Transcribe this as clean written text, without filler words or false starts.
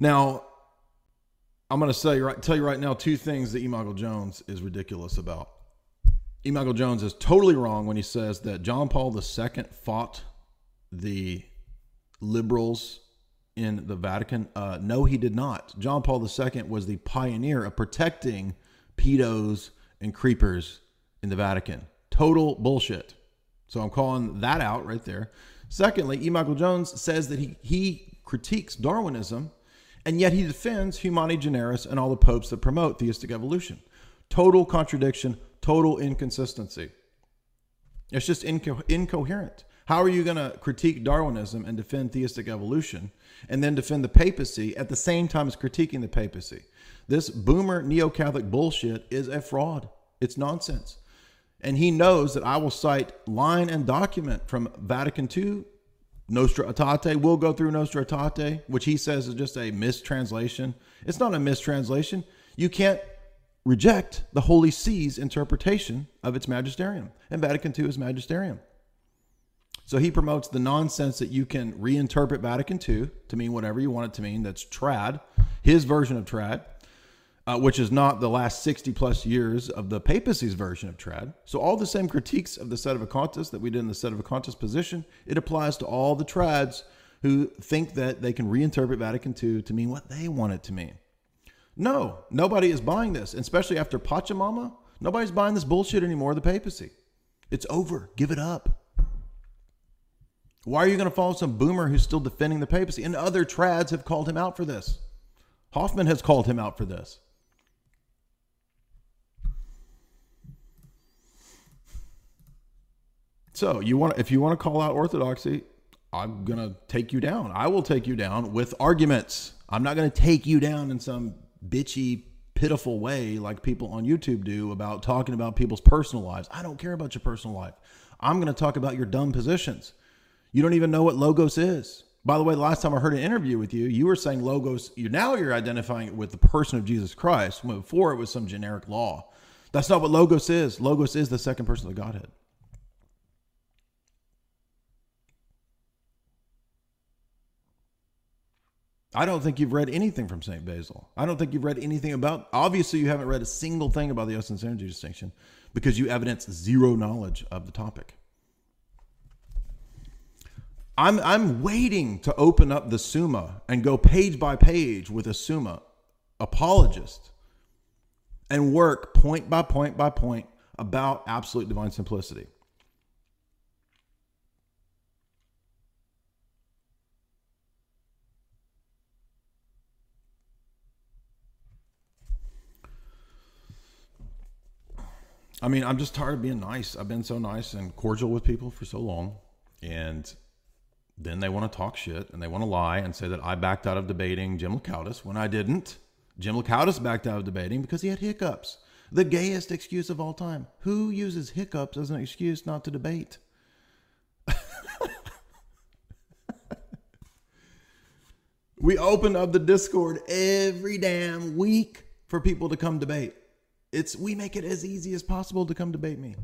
Now, I'm going to tell you right now two things that Imago Jones is ridiculous about. Imago Jones is totally wrong when he says that John Paul II fought the liberals in the Vatican. No, he did not. John Paul II was the pioneer of protecting pedos and creepers in the Vatican. Total bullshit. So I'm calling that out right there. Secondly, Imago Jones says that he critiques Darwinism, and yet he defends Humani Generis and all the popes that promote theistic evolution. Total contradiction, total inconsistency. It's just incoherent. How are you going to critique Darwinism and defend theistic evolution and then defend the papacy at the same time as critiquing the papacy? This boomer neo-Catholic bullshit is a fraud. It's nonsense. And he knows that I will cite line and document from Vatican II, Nostra Aetate. We'll go through Nostra Aetate, which he says is just a mistranslation. It's not a mistranslation. You can't reject the Holy See's interpretation of its magisterium. And Vatican II is magisterium. So he promotes the nonsense that you can reinterpret Vatican II to mean whatever you want it to mean. That's trad, his version of trad, which is not the last 60 plus years of the papacy's version of trad. So all the same critiques of the Sedevacantists that we did in the Sedevacantist position, it applies to all the trads who think that they can reinterpret Vatican II to mean what they want it to mean. No, nobody is buying this, and especially after Pachamama. Nobody's buying this bullshit anymore, the papacy. It's over. Give it up. Why are you going to follow some boomer who's still defending the papacy? And other trads have called him out for this. Hoffman has called him out for this. So if you want to call out orthodoxy, I'm going to take you down. I will take you down with arguments. I'm not going to take you down in some bitchy, pitiful way like people on YouTube do about talking about people's personal lives. I don't care about your personal life. I'm going to talk about your dumb positions. You don't even know what logos is. By the way, the last time I heard an interview with you, you were saying logos. Now you're identifying it with the person of Jesus Christ. Before it was some generic law. That's not what logos is. Logos is the second person of the Godhead. I don't think you've read anything from St. Basil. I don't think you've read anything about, obviously you haven't read a single thing about the essence energy distinction because you evidence zero knowledge of the topic. I'm waiting to open up the Summa and go page by page with a Summa apologist and work point by point by point about absolute divine simplicity. I mean, I'm just tired of being nice. I've been so nice and cordial with people for so long. And then they want to talk shit and they want to lie and say that I backed out of debating Jim Licautus when I didn't. Jim Licautus backed out of debating because he had hiccups. The gayest excuse of all time. Who uses hiccups as an excuse not to debate? We open up the Discord every damn week for people to come debate. We make it as easy as possible to come debate me.